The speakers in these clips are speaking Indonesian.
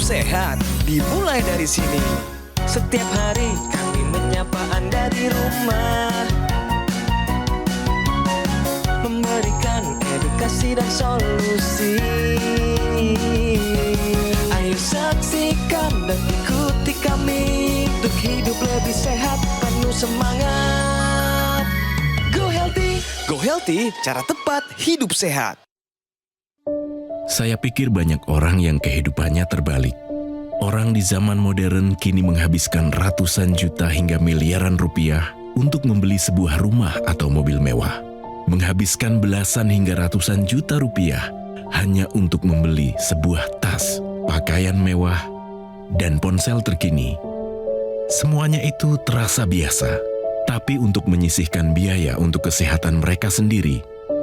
sehat dimulai dari sini. Setiap hari kami menyapa Anda di rumah, memberikan edukasi dan solusi. Ayo saksikan dan ikuti kami untuk hidup lebih sehat, penuh semangat. Go Healthy, cara tepat hidup sehat. Saya pikir banyak orang yang kehidupannya terbalik. Orang di zaman modern kini menghabiskan ratusan juta hingga miliaran rupiah untuk membeli sebuah rumah atau mobil mewah. Menghabiskan belasan hingga ratusan juta rupiah hanya untuk membeli sebuah tas, pakaian mewah, dan ponsel terkini. Semuanya itu terasa biasa, tapi untuk menyisihkan biaya untuk kesehatan mereka sendiri,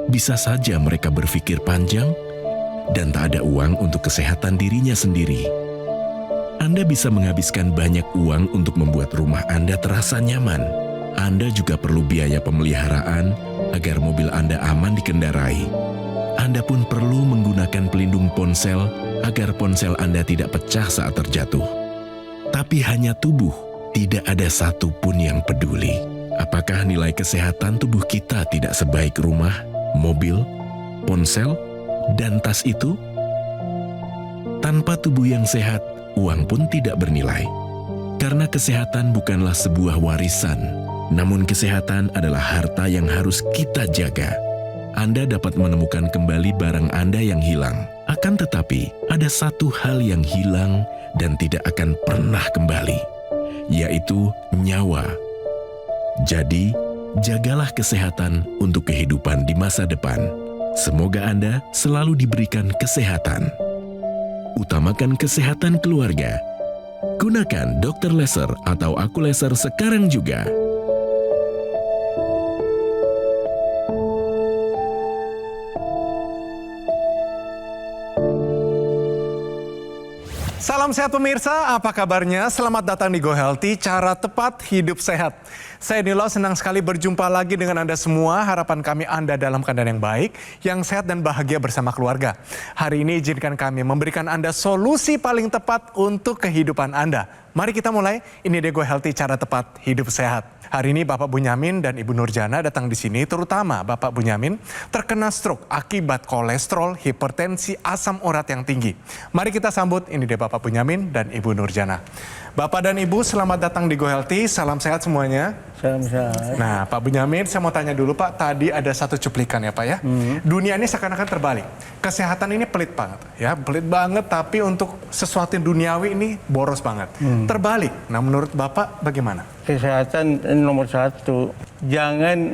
bisa saja mereka berpikir panjang dan tak ada uang untuk kesehatan dirinya sendiri. Anda bisa menghabiskan banyak uang untuk membuat rumah Anda terasa nyaman. Anda juga perlu biaya pemeliharaan agar mobil Anda aman dikendarai. Anda pun perlu menggunakan pelindung ponsel agar ponsel Anda tidak pecah saat terjatuh. Tapi hanya tubuh, tidak ada satupun yang peduli. Apakah nilai kesehatan tubuh kita tidak sebaik rumah, mobil, ponsel, dan tas itu? Tanpa tubuh yang sehat, uang pun tidak bernilai. Karena kesehatan bukanlah sebuah warisan, namun kesehatan adalah harta yang harus kita jaga. Anda dapat menemukan kembali barang Anda yang hilang. Akan tetapi, ada satu hal yang hilang dan tidak akan pernah kembali, yaitu nyawa. Jadi, jagalah kesehatan untuk kehidupan di masa depan. Semoga Anda selalu diberikan kesehatan. Utamakan kesehatan keluarga. Gunakan Dr. Laser atau Aku Laser sekarang juga. Salam sehat pemirsa, apa kabarnya? Selamat datang di Go Healthy, cara tepat hidup sehat. Saya Nilo, senang sekali berjumpa lagi dengan Anda semua. Harapan kami Anda dalam keadaan yang baik, yang sehat dan bahagia bersama keluarga. Hari ini izinkan kami memberikan Anda solusi paling tepat untuk kehidupan Anda. Mari kita mulai, ini dia Go Healthy, cara tepat hidup sehat. Hari ini Bapak Bunyamin dan Ibu Nurjana datang di sini, terutama Bapak Bunyamin terkena stroke akibat kolesterol, hipertensi, asam urat yang tinggi. Mari kita sambut, ini dia Bapak Bunyamin dan Ibu Nurjana. Bapak dan Ibu, selamat datang di Go Healthy, salam sehat semuanya. Salam sehat. Nah, Pak Bunyamin, saya mau tanya dulu Pak, tadi ada satu cuplikan ya Pak ya. Dunia ini seakan-akan terbalik. Kesehatan ini pelit banget, ya pelit banget, tapi untuk sesuatu yang duniawi ini boros banget. Terbalik. Nah, menurut Bapak bagaimana? Kesehatan nomor satu. Jangan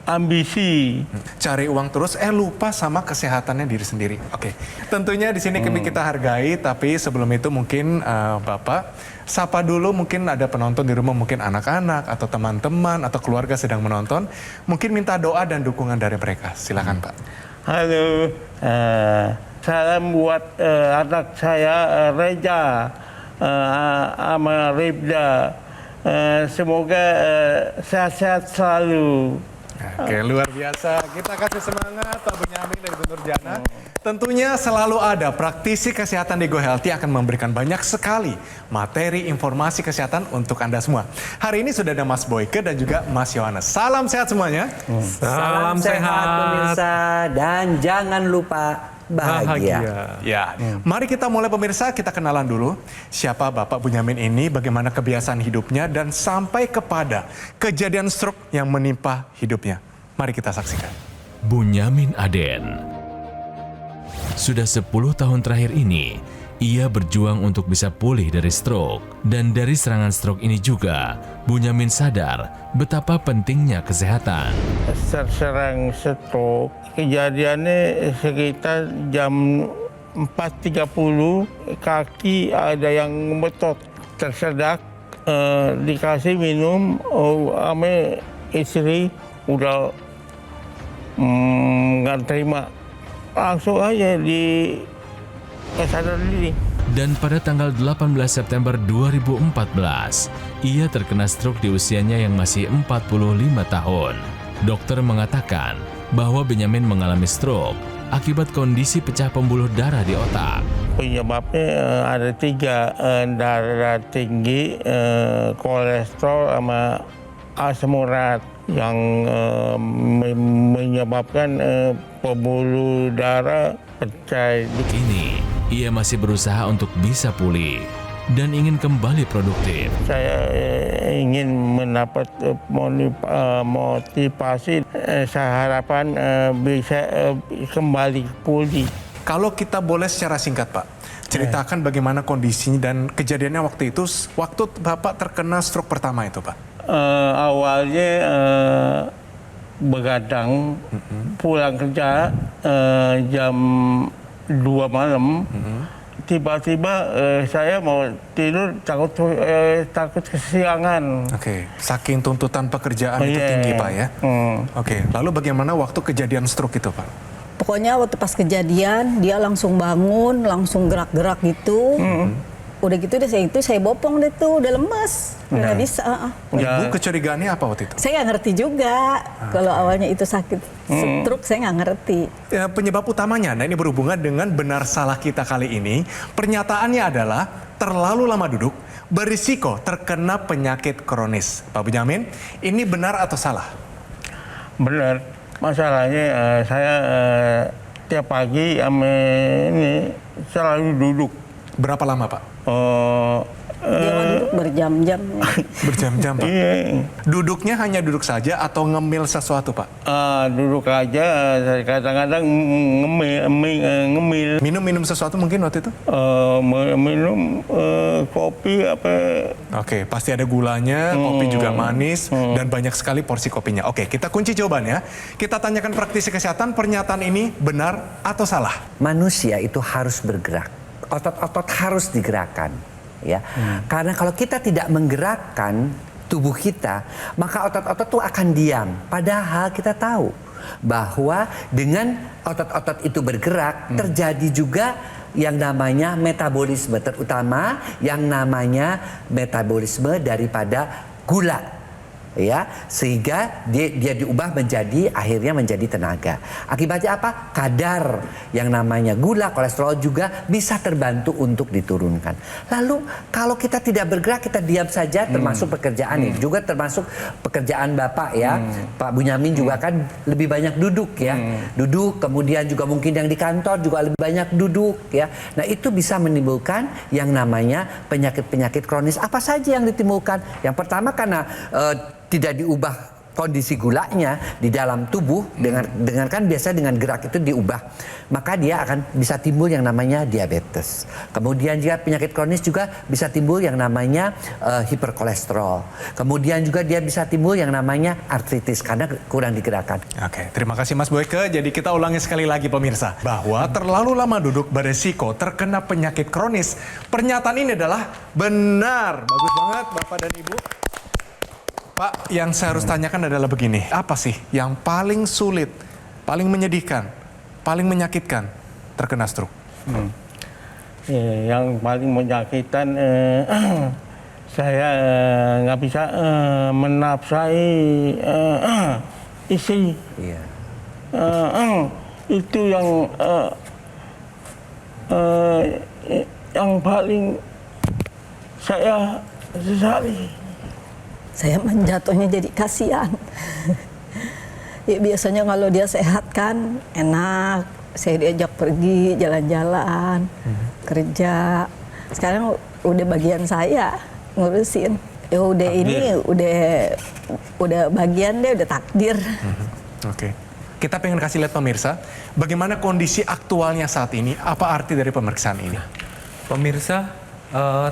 ambisi. Cari uang terus, lupa sama kesehatannya diri sendiri. Oke, tentunya di sini kita hargai, tapi sebelum itu mungkin Bapak sapa dulu, mungkin ada penonton di rumah, mungkin anak-anak atau teman-teman atau keluarga sedang menonton, mungkin minta doa dan dukungan dari mereka. Silakan Pak. Halo, salam buat anak saya Reja sama Ribda. Semoga sehat-sehat selalu. Oke, luar biasa. Kita kasih semangat Pak Bunyamin dan Ibu Nurjana. Tentunya selalu ada praktisi kesehatan di Go Healthy akan memberikan banyak sekali materi informasi kesehatan untuk Anda semua. Hari ini sudah ada Mas Boyke dan juga Mas Yohanes. Salam sehat semuanya. Salam sehat pemirsa dan jangan lupa bahagia. Ya, mari kita mulai pemirsa, kita kenalan dulu. Siapa Bapak Bunyamin ini, bagaimana kebiasaan hidupnya, dan sampai kepada kejadian stroke yang menimpa hidupnya. Mari kita saksikan. Bunyamin Aden. Sudah 10 tahun terakhir ini, ia berjuang untuk bisa pulih dari stroke. Dan dari serangan stroke ini juga, Bunyamin sadar betapa pentingnya kesehatan. Terserang stroke. Kejadiannya sekitar jam 4.30, kaki ada yang betot, tersedak, dikasih minum, sama istri udah nggak terima. Langsung aja di sadar diri. Dan pada tanggal 18 September 2014, ia terkena stroke di usianya yang masih 45 tahun. Dokter mengatakan bahwa Bunyamin mengalami stroke akibat kondisi pecah pembuluh darah di otak. Penyebabnya ada 3, darah tinggi, kolesterol sama asam urat yang menyebabkan pembuluh darah pecah. Kini, ia masih berusaha untuk bisa pulih dan ingin kembali produktif. Saya ingin mendapat motivasi. Saya harapan bisa kembali pulih. Kalau kita boleh secara singkat Pak, ceritakan bagaimana kondisinya dan kejadiannya waktu itu, waktu Bapak terkena stroke pertama itu Pak. Awalnya begadang, pulang kerja jam 2 malam. Tiba-tiba saya mau tidur, takut kesiangan. Oke, saking tuntutan pekerjaan itu tinggi Pak ya. Oke, lalu bagaimana waktu kejadian stroke itu Pak? Pokoknya waktu pas kejadian dia langsung bangun, langsung gerak-gerak gitu. Udah gitu deh saya bopong deh tuh, udah lemes, udah nggak bisa. Ibu kecurigaannya apa waktu itu? Saya nggak ngerti juga kalau awalnya itu sakit stroke, saya nggak ngerti. Ya, penyebab utamanya, nah ini berhubungan dengan benar salah kita kali ini. Pernyataannya adalah terlalu lama duduk berisiko terkena penyakit kronis. Pak Bunyamin, ini benar atau salah? Benar. Masalahnya saya tiap pagi ini selalu duduk. Berapa lama Pak? Dia mau duduk berjam-jam. Berjam-jam Pak? Iya. Duduknya hanya duduk saja atau ngemil sesuatu Pak? Duduk aja, saya kadang-kadang ngemil. Minum sesuatu mungkin waktu itu? Minum kopi apa. Oke, pasti ada gulanya, kopi juga manis, dan banyak sekali porsi kopinya. Oke, kita kunci jawabannya. Kita tanyakan praktisi kesehatan, pernyataan ini benar atau salah? Manusia itu harus bergerak. Otot-otot harus digerakkan, ya. Karena kalau kita tidak menggerakkan tubuh kita, maka otot-otot itu akan diam. Padahal kita tahu bahwa dengan otot-otot itu bergerak, terjadi juga yang namanya metabolisme, terutama yang namanya metabolisme daripada gula. Ya, sehingga dia diubah akhirnya menjadi tenaga. Akibatnya apa? Kadar yang namanya gula, kolesterol juga bisa terbantu untuk diturunkan. Lalu kalau kita tidak bergerak, kita diam saja, termasuk pekerjaan ini, juga termasuk pekerjaan Bapak ya, Pak Bunyamin juga kan lebih banyak duduk ya, duduk, kemudian juga mungkin yang di kantor juga lebih banyak duduk ya. Nah itu bisa menimbulkan yang namanya penyakit-penyakit kronis. Apa saja yang ditimbulkan? Yang pertama karena tidak diubah kondisi gulanya di dalam tubuh dengan kan biasa dengan gerak itu diubah, maka dia akan bisa timbul yang namanya diabetes. Kemudian juga penyakit kronis juga bisa timbul yang namanya hiperkolesterol. Kemudian juga dia bisa timbul yang namanya artritis karena kurang digerakkan. Oke, terima kasih Mas Boyke. Jadi kita ulangi sekali lagi pemirsa, bahwa terlalu lama duduk beresiko terkena penyakit kronis. Pernyataan ini adalah benar. Bagus banget Bapak dan Ibu. Pak, yang saya harus tanyakan adalah begini, apa sih yang paling sulit, paling menyedihkan, paling menyakitkan terkena stroke? Yang paling menyakitkan saya nggak bisa menafkahi istri. Iya. Itu yang paling saya sesali. Saya menjatuhnya jadi kasihan. Ya biasanya kalau dia sehat kan enak, saya diajak pergi jalan-jalan, kerja. Sekarang udah bagian saya ngurusin. Ya udah takdir. Ini udah bagian deh, udah takdir. Oke. Kita pengen kasih lihat pemirsa, bagaimana kondisi aktualnya saat ini, apa arti dari pemeriksaan ini? Pemirsa,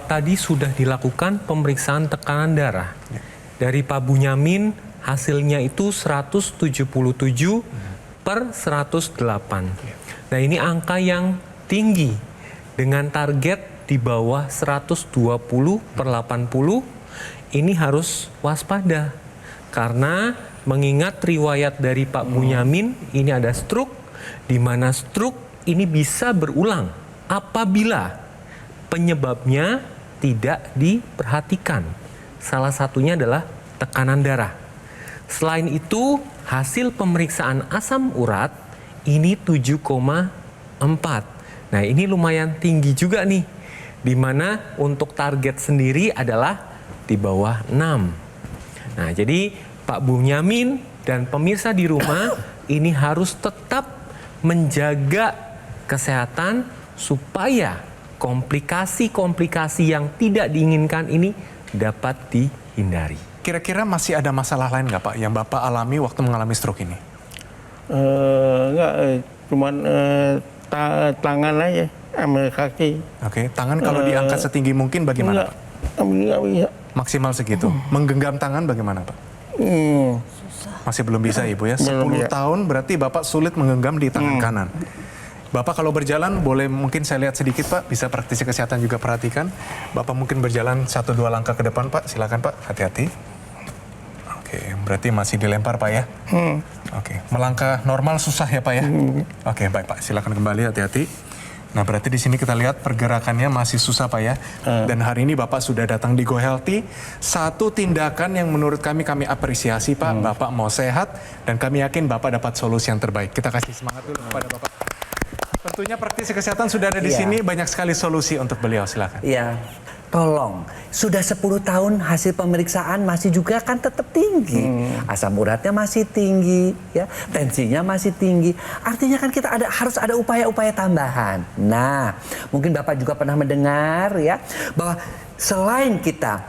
tadi sudah dilakukan pemeriksaan tekanan darah. Dari Pak Bunyamin, hasilnya itu 177 per 108. Nah ini angka yang tinggi dengan target di bawah 120 per 80. Ini harus waspada karena mengingat riwayat dari Pak Bunyamin ini ada stroke, di mana stroke ini bisa berulang apabila penyebabnya tidak diperhatikan. Salah satunya adalah tekanan darah. Selain itu, hasil pemeriksaan asam urat ini 7,4 Nah, ini lumayan tinggi juga nih, di mana untuk target sendiri adalah di bawah 6. Nah, jadi Pak Bunyamin dan pemirsa di rumah ini harus tetap menjaga kesehatan supaya komplikasi-komplikasi yang tidak diinginkan ini dapat dihindari. Kira-kira masih ada masalah lain nggak Pak yang Bapak alami waktu mengalami stroke ini? Enggak, cuman tangan aja sama kaki. Oke, tangan kalau diangkat setinggi mungkin bagaimana Pak? Enggak bisa. Maksimal segitu. Menggenggam tangan bagaimana Pak? Masih belum bisa Ibu ya? 10 Belum, ya. tahun berarti Bapak sulit menggenggam di tangan kanan. Bapak kalau berjalan boleh mungkin saya lihat sedikit Pak, bisa praktisi kesehatan juga perhatikan. Bapak mungkin berjalan 1-2 langkah ke depan Pak, silakan Pak, hati-hati. Oke, berarti masih dilempar Pak ya? Oke, melangkah normal susah ya Pak ya? Oke, baik Pak, silakan kembali, hati-hati. Nah, berarti di sini kita lihat pergerakannya masih susah Pak ya. Dan hari ini Bapak sudah datang di Go Healthy. Satu tindakan yang menurut kami apresiasi Pak, Bapak mau sehat dan kami yakin Bapak dapat solusi yang terbaik. Kita kasih semangat dulu kepada Bapak. Tentunya praktisi kesehatan sudah ada di sini, banyak sekali solusi untuk beliau, silakan. Iya, tolong. Sudah 10 tahun hasil pemeriksaan masih juga kan tetap tinggi. Asam uratnya masih tinggi, ya, tensinya masih tinggi. Artinya kan kita harus ada upaya-upaya tambahan. Nah, mungkin Bapak juga pernah mendengar ya bahwa selain kita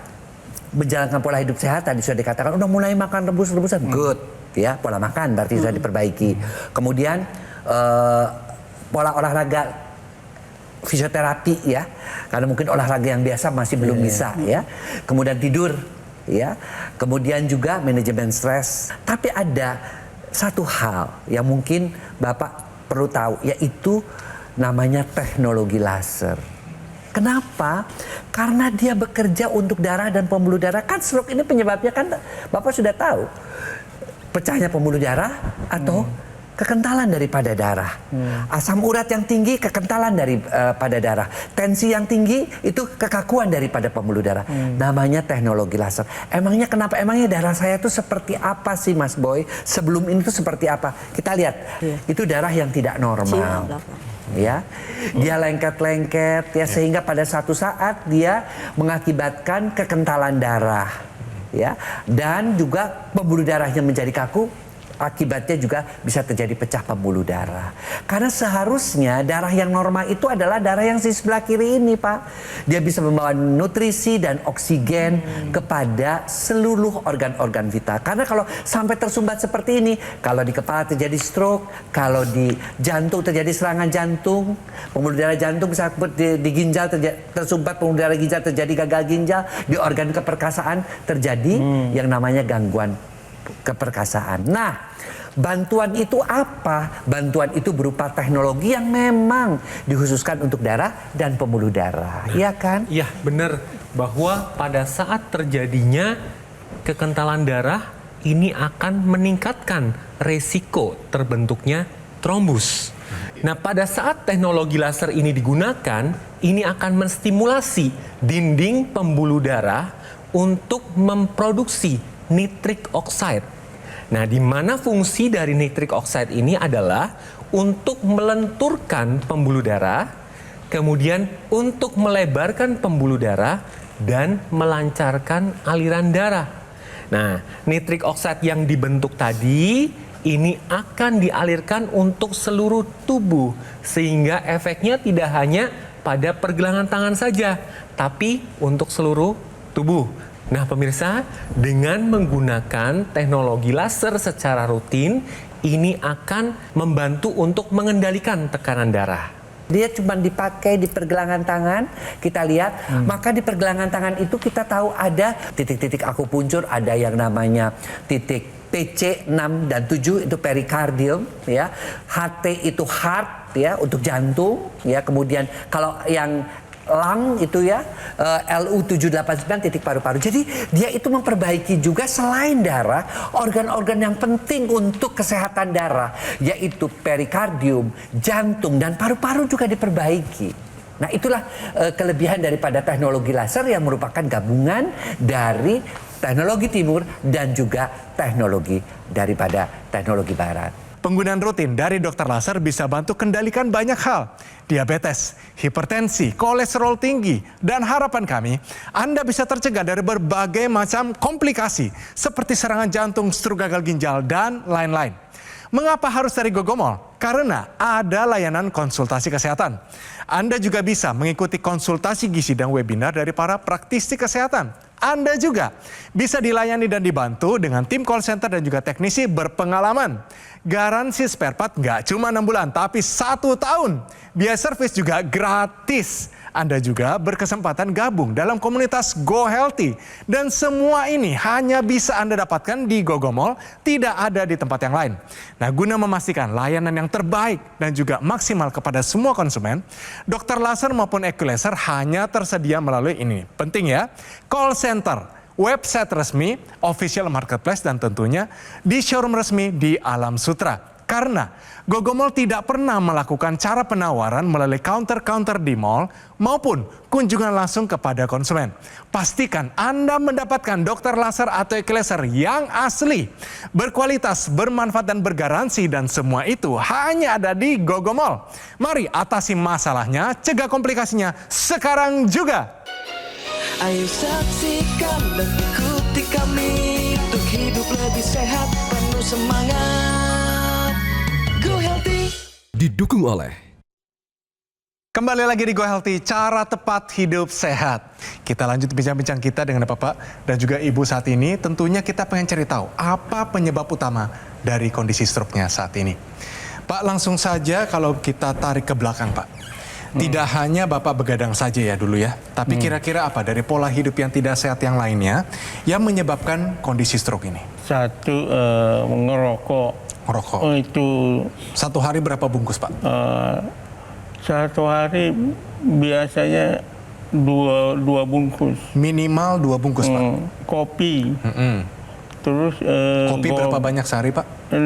menjalankan pola hidup sehat, tadi sudah dikatakan udah mulai makan rebus-rebusan, good, ya, pola makan berarti sudah diperbaiki. Kemudian pola olahraga, fisioterapi ya, karena mungkin olahraga yang biasa masih belum bisa ya. Kemudian tidur ya, kemudian juga manajemen stres. Tapi ada satu hal yang mungkin Bapak perlu tahu, yaitu namanya teknologi laser. Kenapa? Karena dia bekerja untuk darah dan pembuluh darah. Kan stroke ini penyebabnya kan Bapak sudah tahu, pecahnya pembuluh darah atau kekentalan daripada darah. Asam urat yang tinggi, kekentalan daripada darah. Tensi yang tinggi, itu kekakuan daripada pembuluh darah. Namanya teknologi laser. Emangnya kenapa? Emangnya darah saya itu seperti apa sih Mas Boy? Sebelum ini tuh seperti apa? Kita lihat, itu darah yang tidak normal. Ya, dia lengket-lengket ya, sehingga pada satu saat dia mengakibatkan kekentalan darah. Ya, dan juga pembuluh darahnya menjadi kaku. Akibatnya juga bisa terjadi pecah pembuluh darah. Karena seharusnya darah yang normal itu adalah darah yang di sebelah kiri ini Pak. Dia bisa membawa nutrisi dan oksigen kepada seluruh organ-organ vital. Karena kalau sampai tersumbat seperti ini, kalau di kepala terjadi stroke, kalau di jantung terjadi serangan jantung, pembuluh darah jantung bisa di ginjal tersumbat, pembuluh darah ginjal terjadi gagal ginjal, di organ keperkasaan terjadi yang namanya gangguan keperkasaan. Nah, bantuan itu apa? Bantuan itu berupa teknologi yang memang dikhususkan untuk darah dan pembuluh darah. Iya kan? Iya, benar. Bahwa pada saat terjadinya kekentalan darah, ini akan meningkatkan resiko terbentuknya trombus. Nah, pada saat teknologi laser ini digunakan, ini akan menstimulasi dinding pembuluh darah untuk memproduksi nitric oxide. Nah, di mana fungsi dari nitric oxide ini adalah untuk melenturkan pembuluh darah, kemudian untuk melebarkan pembuluh darah dan melancarkan aliran darah. Nah, nitric oxide yang dibentuk tadi ini akan dialirkan untuk seluruh tubuh, sehingga efeknya tidak hanya pada pergelangan tangan saja, tapi untuk seluruh tubuh. Nah pemirsa, dengan menggunakan teknologi laser secara rutin, ini akan membantu untuk mengendalikan tekanan darah. Dia cuma dipakai di pergelangan tangan, kita lihat, maka di pergelangan tangan itu kita tahu ada titik-titik akupunktur, ada yang namanya titik TC 6 dan 7 itu perikardium ya, HT itu heart ya untuk jantung ya, kemudian kalau yang lung itu ya, LU 789 titik paru-paru. Jadi dia itu memperbaiki juga selain darah, organ-organ yang penting untuk kesehatan darah, yaitu perikardium, jantung, dan paru-paru juga diperbaiki. Nah itulah kelebihan daripada teknologi laser yang merupakan gabungan dari teknologi timur dan juga teknologi daripada teknologi barat. Penggunaan rutin dari dokter laser bisa bantu kendalikan banyak hal. Diabetes, hipertensi, kolesterol tinggi, dan harapan kami, Anda bisa tercegah dari berbagai macam komplikasi seperti serangan jantung, stroke gagal ginjal, dan lain-lain. Mengapa harus dari Gogomol? Karena ada layanan konsultasi kesehatan. Anda juga bisa mengikuti konsultasi gizi dan webinar dari para praktisi kesehatan. Anda juga bisa dilayani dan dibantu dengan tim call center dan juga teknisi berpengalaman. Garansi spare part nggak cuma 6 bulan, tapi 1 tahun. Biaya servis juga gratis. Anda juga berkesempatan gabung dalam komunitas Go Healthy. Dan semua ini hanya bisa Anda dapatkan di Gogomol, tidak ada di tempat yang lain. Nah, guna memastikan layanan yang terbaik dan juga maksimal kepada semua konsumen, dokter laser maupun equalizer hanya tersedia melalui ini. Penting ya, call center, website resmi, official marketplace, dan tentunya di showroom resmi di Alam Sutra. Karena Gogomol tidak pernah melakukan cara penawaran melalui counter-counter di mall maupun kunjungan langsung kepada konsumen. Pastikan Anda mendapatkan dokter laser atau equalizer yang asli, berkualitas, bermanfaat, dan bergaransi, dan semua itu hanya ada di Gogomol. Mari atasi masalahnya, cegah komplikasinya sekarang juga. Ayo saksikan dan ikuti kami untuk hidup lebih sehat, penuh semangat. Go Healthy. Didukung oleh Kembali lagi di Go Healthy, cara tepat hidup sehat. Kita lanjut bincang-bincang kita dengan Bapak dan juga Ibu saat ini. Tentunya kita pengen cari tahu apa penyebab utama dari kondisi stroke-nya saat ini. Pak, langsung saja kalau kita tarik ke belakang, Pak. Tidak hanya Bapak begadang saja ya dulu ya, tapi kira-kira apa dari pola hidup yang tidak sehat yang lainnya yang menyebabkan kondisi stroke ini? Satu, ngerokok. Merokok. Itu Satu hari berapa bungkus, Pak? satu hari biasanya dua bungkus. Minimal 2 bungkus, Pak. Kopi. Terus Kopi berapa banyak sehari, Pak? 6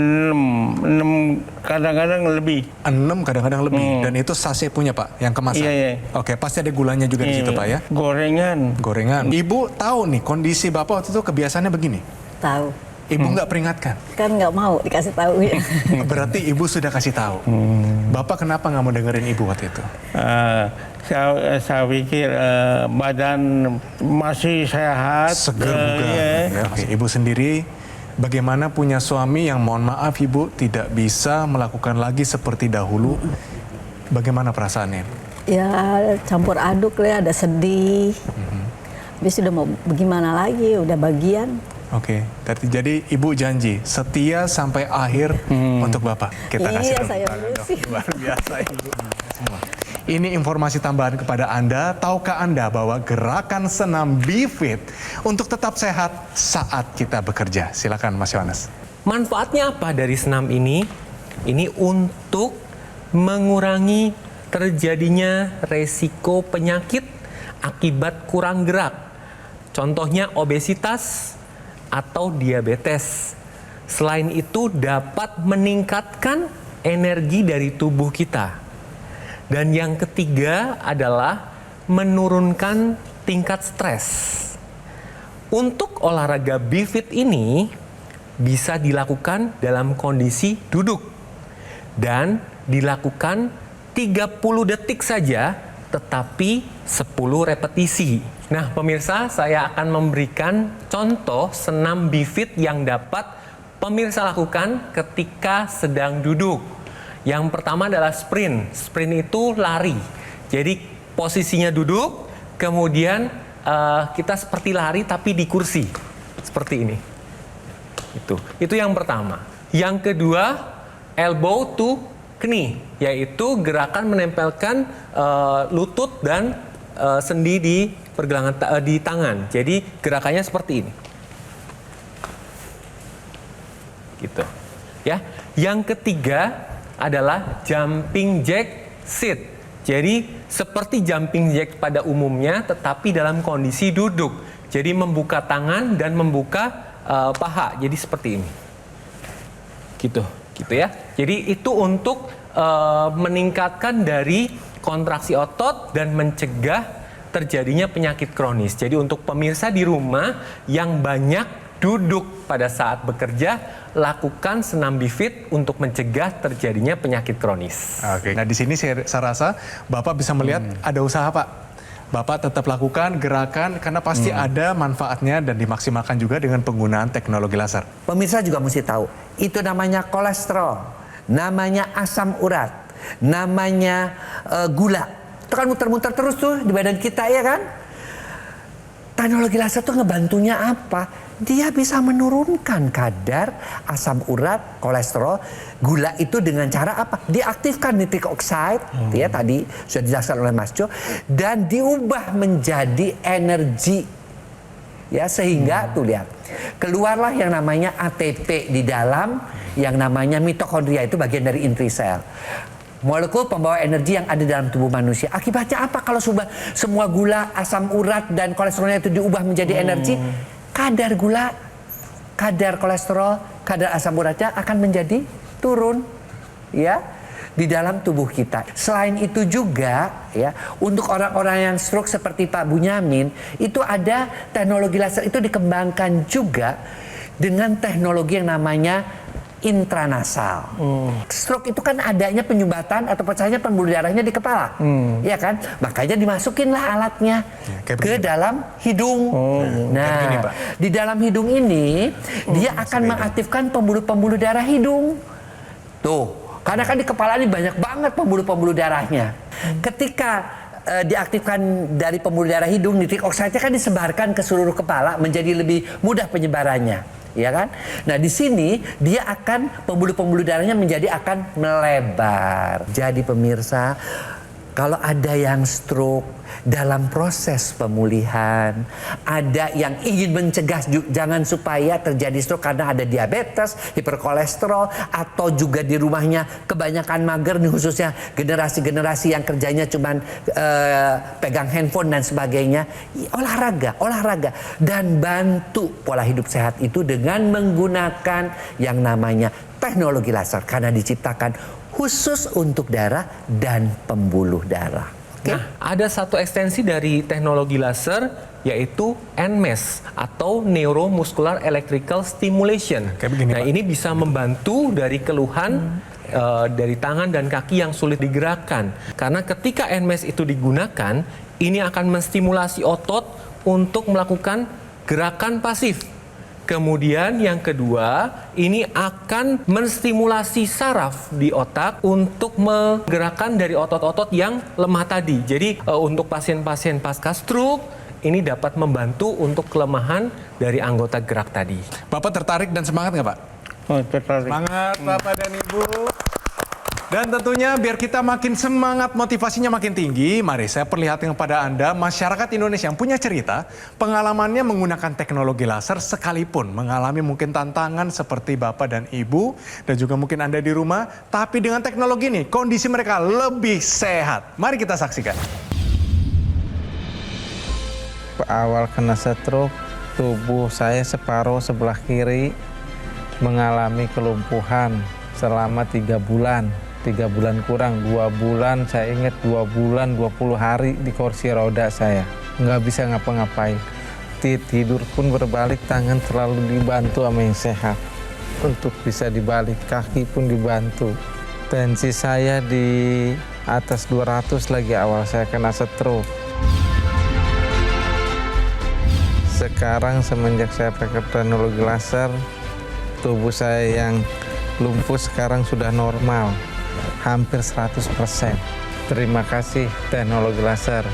kadang-kadang lebih. 6 kadang-kadang lebih. Dan itu sachet punya, Pak, yang kemasan. Iya. Oke, pasti ada gulanya juga di situ, Pak ya. Gorengan. Gorengan. Ibu tahu nih kondisi Bapak waktu itu kebiasaannya begini. Tahu. Ibu nggak peringatkan. Kan nggak mau dikasih tahu ya. Berarti Ibu sudah kasih tahu. Bapak kenapa nggak mau dengerin Ibu waktu itu? Saya pikir badan masih sehat. Seger bugar. Ya, oke. Ibu sendiri bagaimana punya suami yang mohon maaf Ibu tidak bisa melakukan lagi seperti dahulu? Bagaimana perasaannya? Ya campur aduk lah, ada sedih. Habis udah mau bagaimana lagi, udah bagian. Oke, jadi Ibu janji setia sampai akhir untuk Bapak. Kita kasih Iya, saya sih. luar biasa Ibu. Semua. Ini informasi tambahan kepada Anda. Tahukah Anda bahwa gerakan senam BeFit untuk tetap sehat saat kita bekerja? Silakan Mas Yohanes. Manfaatnya apa dari senam ini? Ini untuk mengurangi terjadinya resiko penyakit akibat kurang gerak. Contohnya obesitas atau diabetes. Selain itu dapat meningkatkan energi dari tubuh kita. Dan yang ketiga adalah menurunkan tingkat stres. Untuk olahraga BeFit ini bisa dilakukan dalam kondisi duduk dan dilakukan 30 detik saja tetapi 10 repetisi. Nah, pemirsa, saya akan memberikan contoh senam BeFit yang dapat pemirsa lakukan ketika sedang duduk. Yang pertama adalah sprint. Sprint itu lari. Jadi posisinya duduk, kemudian kita seperti lari tapi di kursi. Seperti ini. Itu yang pertama. Yang kedua, elbow to knee, yaitu gerakan menempelkan lutut dan sendi di pergelangan di tangan. Jadi gerakannya seperti ini. Gitu. Ya. Yang ketiga adalah jumping jack sit. Jadi seperti jumping jack pada umumnya tetapi dalam kondisi duduk. Jadi membuka tangan dan membuka paha. Jadi seperti ini. Gitu ya. Jadi itu untuk meningkatkan dari kontraksi otot dan mencegah terjadinya penyakit kronis. Jadi untuk pemirsa di rumah yang banyak duduk pada saat bekerja, lakukan senam bifit untuk mencegah terjadinya penyakit kronis. Oke. Nah di sini saya rasa Bapak bisa melihat ada usaha Pak. Bapak tetap lakukan gerakan karena pasti ada manfaatnya dan dimaksimalkan juga dengan penggunaan teknologi laser. Pemirsa juga mesti tahu, itu namanya kolesterol, namanya asam urat, namanya gula. Itu kan muter-muter terus tuh di badan kita, ya kan? Teknologi laser tuh ngebantunya apa? Dia bisa menurunkan kadar asam urat, kolesterol, gula itu dengan cara apa? Diaktifkan nitric oxide, ya tadi sudah dijelaskan oleh Mas Jo, dan diubah menjadi energi. Ya, sehingga tuh lihat, keluarlah yang namanya ATP di dalam, yang namanya mitokondria, itu bagian dari inti sel. Molekul pembawa energi yang ada dalam tubuh manusia. Akibatnya apa kalau semua gula, asam urat, dan kolesterolnya itu diubah menjadi energi? Kadar gula, kadar kolesterol, kadar asam uratnya akan menjadi turun, ya, di dalam tubuh kita. Selain itu juga, ya, untuk orang-orang yang stroke seperti Pak Bunyamin, itu ada teknologi laser itu dikembangkan juga dengan teknologi yang namanya intranasal. Stroke itu kan adanya penyumbatan atau pecahnya pembuluh darahnya di kepala, ya kan? Makanya dimasukinlah alatnya ke dalam hidung. Nah, di dalam hidung ini dia akan mengaktifkan pembuluh-pembuluh darah hidung. Tuh, karena kan di kepala ini banyak banget pembuluh-pembuluh darahnya. Ketika diaktifkan dari pembuluh darah hidung, nitric oxide-nya kan disebarkan ke seluruh kepala menjadi lebih mudah penyebarannya. Ya kan? Nah di sini dia akan pembuluh-pembuluh darahnya akan melebar. Jadi pemirsa, kalau ada yang stroke dalam proses pemulihan, ada yang ingin mencegah jangan supaya terjadi stroke karena ada diabetes, hiperkolesterol, atau juga di rumahnya kebanyakan mager nih, khususnya generasi-generasi yang kerjanya cuman pegang handphone dan sebagainya. Olahraga dan bantu pola hidup sehat itu dengan menggunakan yang namanya teknologi laser karena diciptakan khusus untuk darah dan pembuluh darah. Okay? Nah, ada satu ekstensi dari teknologi laser yaitu NMES atau Neuromuscular Electrical Stimulation. Begini, nah, Pak. ini bisa membantu dari keluhan dari tangan dan kaki yang sulit digerakkan. Karena ketika NMES itu digunakan, ini akan menstimulasi otot untuk melakukan gerakan pasif. Kemudian yang kedua, ini akan menstimulasi saraf di otak untuk menggerakkan dari otot-otot yang lemah tadi. Jadi untuk pasien-pasien pasca stroke, ini dapat membantu untuk kelemahan dari anggota gerak tadi. Bapak tertarik dan semangat nggak Pak? Oh, tertarik. Semangat Bapak dan Ibu. Dan tentunya biar kita makin semangat, motivasinya makin tinggi, mari saya perlihatkan kepada Anda masyarakat Indonesia yang punya cerita, pengalamannya menggunakan teknologi laser sekalipun mengalami mungkin tantangan seperti Bapak dan Ibu, dan juga mungkin Anda di rumah, tapi dengan teknologi ini kondisi mereka lebih sehat. Mari kita saksikan. Awal kena stroke, tubuh saya separuh sebelah kiri mengalami kelumpuhan selama 3 bulan. 3 bulan kurang, 2 bulan, saya ingat 2 bulan 20 hari di kursi roda saya. Nggak bisa ngapa-ngapain. Tidur pun berbalik, tangan selalu dibantu sama yang sehat. Untuk bisa dibalik, kaki pun dibantu. Tensi saya di atas 200 lagi awal saya kena stroke. Sekarang semenjak saya pakai teknologi laser, tubuh saya yang lumpuh sekarang sudah normal. Hampir 100%. Terima kasih teknologi laser.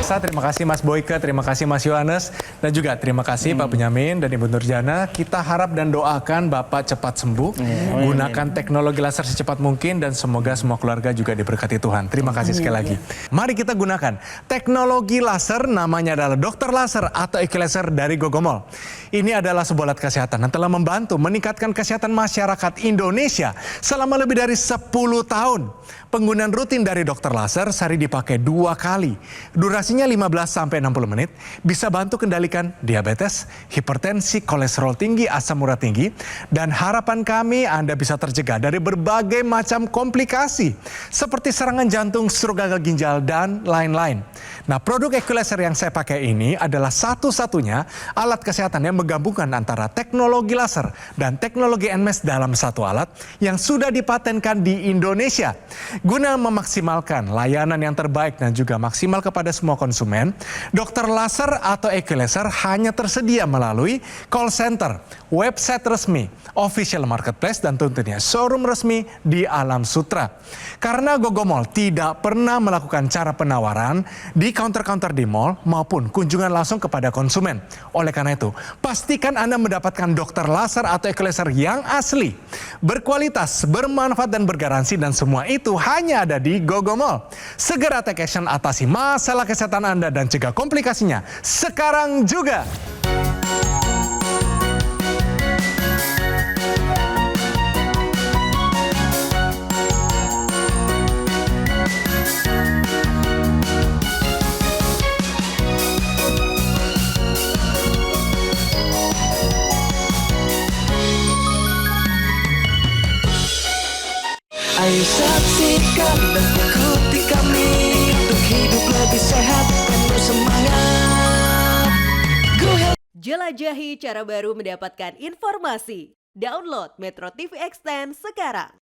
Terima kasih Mas Boyke, terima kasih Mas Yohanes, dan juga terima kasih Pak Bunyamin dan Ibu Nurjana. Kita harap dan doakan Bapak cepat sembuh, gunakan teknologi laser secepat mungkin, dan semoga semua keluarga juga diberkati Tuhan. Terima kasih sekali lagi. Mari kita gunakan teknologi laser, namanya adalah Dokter Laser atau Iki Laser dari Gogomol. Ini adalah sebuah alat kesehatan yang telah membantu meningkatkan kesehatan masyarakat Indonesia selama lebih dari 10 tahun. Penggunaan rutin dari Dokter Laser sehari dipakai 2 kali. Durasinya Durasinya 15-60 menit, bisa bantu kendalikan diabetes, hipertensi, kolesterol tinggi, asam urat tinggi, dan harapan kami Anda bisa tercegah dari berbagai macam komplikasi seperti serangan jantung, stroke gagal ginjal, dan lain-lain. Nah, produk Equalizer yang saya pakai ini adalah satu-satunya alat kesehatan yang menggabungkan antara teknologi laser dan teknologi NMES dalam satu alat yang sudah dipatenkan di Indonesia. Guna memaksimalkan layanan yang terbaik dan juga maksimal kepada semua konsumen, Dokter Laser atau Equalizer hanya tersedia melalui call center, website resmi, official marketplace, dan tentunya showroom resmi di Alam Sutra. Karena Gogomall tidak pernah melakukan cara penawaran di counter-counter di mall maupun kunjungan langsung kepada konsumen. Oleh karena itu, pastikan Anda mendapatkan Dokter Laser atau Equalizer yang asli, berkualitas, bermanfaat, dan bergaransi, dan semua itu hanya ada di Gogomall. Segera take action, atasi masalah kesehatan Anda dan cegah komplikasinya sekarang juga. Ayo saksikan dan ikuti kami untuk hidup lebih sehat, penuh semangat. Go Healthy. Jelajahi cara baru mendapatkan informasi. Download Metro TV Extend sekarang.